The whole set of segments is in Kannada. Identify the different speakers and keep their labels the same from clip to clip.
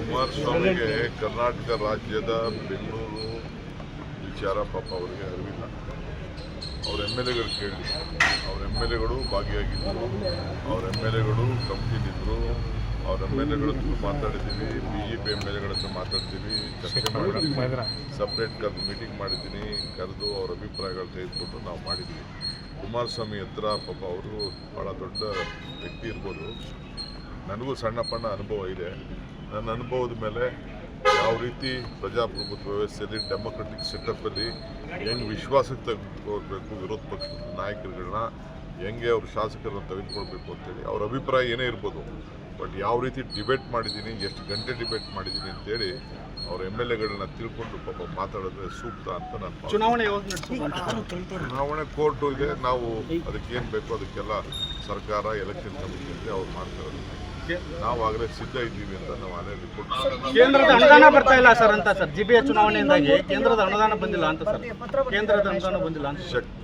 Speaker 1: ಕುಮಾರಸ್ವಾಮಿಗೆ ಕರ್ನಾಟಕ ರಾಜ್ಯದ ಬೆಂಗಳೂರು ವಿಚಾರ ಪಾಪ ಅವರಿಗೆ ಅರಿವಿಲ್ಲ. ಅವ್ರ ಎಮ್.ಎಲ್.ಎಗಳು ಕೇಳಿ, ಅವ್ರ ಎಮ್.ಎಲ್.ಎಗಳು ಭಾಗಿಯಾಗಿದ್ದರು, ಅವ್ರ ಎಮ್.ಎಲ್.ಎಗಳು ಕಮಿಟಿಲಿದ್ದರು, ಅವ್ರ ಎಮ್.ಎಲ್.ಎಗಳ ಹತ್ರ ಮಾತಾಡಿದ್ದೀವಿ, BJP ಎಮ್.ಎಲ್.ಎಗಳ ಹತ್ರ ಮಾತಾಡ್ತೀವಿ, ಚರ್ಚೆ ಮಾಡಿ ಸಪ್ರೇಟ್ ಕರೆದು ಮೀಟಿಂಗ್ ಮಾಡಿದ್ದೀನಿ, ಕರೆದು ಅವ್ರ ಅಭಿಪ್ರಾಯಗಳು ತೆಗೆದುಕೊಂಡು ನಾವು ಮಾಡಿದ್ದೀವಿ. ಕುಮಾರಸ್ವಾಮಿ ಹತ್ರ ಪಾಪ ಅವರು ಭಾಳ ದೊಡ್ಡ ವ್ಯಕ್ತಿ ಇರ್ಬೋದು, ನನಗೂ ಸಣ್ಣ ಪಣ್ಣ ಅನುಭವ ಇದೆ. ನನ್ನ ಅನುಭವದ ಮೇಲೆ ಯಾವ ರೀತಿ ಪ್ರಜಾಪ್ರಭುತ್ವ ವ್ಯವಸ್ಥೆಯಲ್ಲಿ ಡೆಮೊಕ್ರೆಟಿಕ್ ಸೆಟಪ್ಪಲ್ಲಿ ಹೆಂಗೆ ವಿಶ್ವಾಸಕ್ಕೆ ತೆಗೆದುಕೊಳ್ಬೇಕು, ವಿರೋಧ ಪಕ್ಷದ ನಾಯಕರುಗಳನ್ನ ಹೆಂಗೆ ಅವ್ರ ಶಾಸಕರನ್ನ ತೆಗೆದುಕೊಳ್ಬೇಕು ಅಂತೇಳಿ ಅವ್ರ ಅಭಿಪ್ರಾಯ ಏನೇ ಇರ್ಬೋದು. ಬಟ್ ಯಾವ ರೀತಿ ಡಿಬೇಟ್ ಮಾಡಿದ್ದೀನಿ, ಎಷ್ಟು ಗಂಟೆ ಡಿಬೇಟ್ ಮಾಡಿದ್ದೀನಿ ಅಂತೇಳಿ ಅವ್ರ ಎಮ್.ಎಲ್.ಎಗಳನ್ನ ತಿಳ್ಕೊಂಡು ಪಾಪ ಮಾತಾಡಿದ್ರೆ ಸೂಕ್ತ ಅಂತ ನಾನು ಚುನಾವಣೆ ಕೋರ್ಟು ಇದೆ. ನಾವು ಅದಕ್ಕೆ ಏನು ಬೇಕೋ ಅದಕ್ಕೆಲ್ಲ ಸರ್ಕಾರ ಎಲೆಕ್ಷನ್ ಕಮಿಟಿ ಅಂತ ಅವ್ರು ಮಾಡ್ತಾರೆ. ನಾವಾಗಲೇ ಸಿದ್ಧ ಇದ್ದೀವಿ ಅಂತ ನಾವು ಅಲ್ಲೇ ರಿಪೋರ್ಟ್.
Speaker 2: ಕೇಂದ್ರದ ಅನುದಾನ ಬರ್ತಾ ಇಲ್ಲ ಸರ್ ಅಂತ ಸರ್, ಜಿಬಿಎ ಚುನಾವಣೆಯಿಂದಾಗಿ ಕೇಂದ್ರದ ಅನುದಾನ ಬಂದಿಲ್ಲ ಅಂತ ಸರ್, ಕೇಂದ್ರದ ಅನುದಾನ ಬಂದಿಲ್ಲ ಅಂತ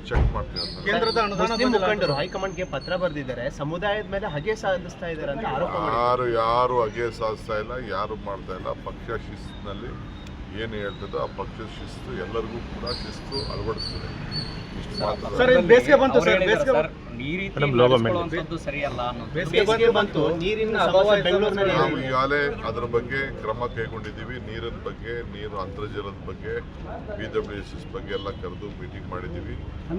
Speaker 1: ಚೆಕ್ ಮಾಡ್ತೀವಿ.
Speaker 2: ಕೇಂದ್ರದ ಅನುದಾನ
Speaker 3: ಮುಖಂಡರು ಹೈಕಮಾಂಡ್ಗೆ ಪತ್ರ ಬರೆದಿದ್ದಾರೆ, ಸಮುದಾಯದ ಮೇಲೆ ಹಗೆ ಸಾಧಿಸ್ತಾ ಇದ್ದಾರೆ ಅಂತ ಆರೋಪ.
Speaker 1: ಯಾರು ಹಗೆ ಸಾಧಿಸ್ತಾ ಇಲ್ಲ, ಯಾರು ಮಾಡ್ತಾ ಇಲ್ಲ. ಪಕ್ಷ ಶಿಸ್ತಿನಲ್ಲಿ ಏನು ಹೇಳ್ತದೋ ಆ ಪಕ್ಷದ ಶಿಸ್ತು ಎಲ್ಲರಿಗೂ ಕೂಡ ಶಿಸ್ತು ಅಳವಡಿಸ್ತದೆ.
Speaker 2: ಸರ್ ಬೇಸಿಗೆ ಬಂತು ಸರ್, ಬೇಸಿಗೆ
Speaker 3: ಬಂತು, ನೀರಿನ ಅಭಾವ ಬೆಂಗಳೂರಿನಲ್ಲಿ.
Speaker 1: ನಾವು ಈಗಾಗಲೇ ಅದರ ಬಗ್ಗೆ ಕ್ರಮ ಕೈಗೊಂಡಿದ್ದೀವಿ. ನೀರಿನ ಬಗ್ಗೆ, ನೀರು ಅಂತರ್ಜಲದ ಬಗ್ಗೆ, BWSS ಬಗ್ಗೆ ಎಲ್ಲ ಕರೆದು ಮೀಟಿಂಗ್ ಮಾಡಿದ್ದೀವಿ.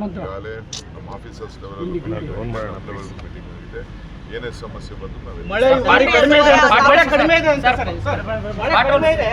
Speaker 1: ಈಗಾಗಲೇ ನಮ್ಮ ಆಫೀಸರ್ಸ್ ಲೆವೆಲ್ ಮೀಟಿಂಗ್ ಆಗಿದೆ. ಏನೇ ಸಮಸ್ಯೆ ಬಂದು ನಾವು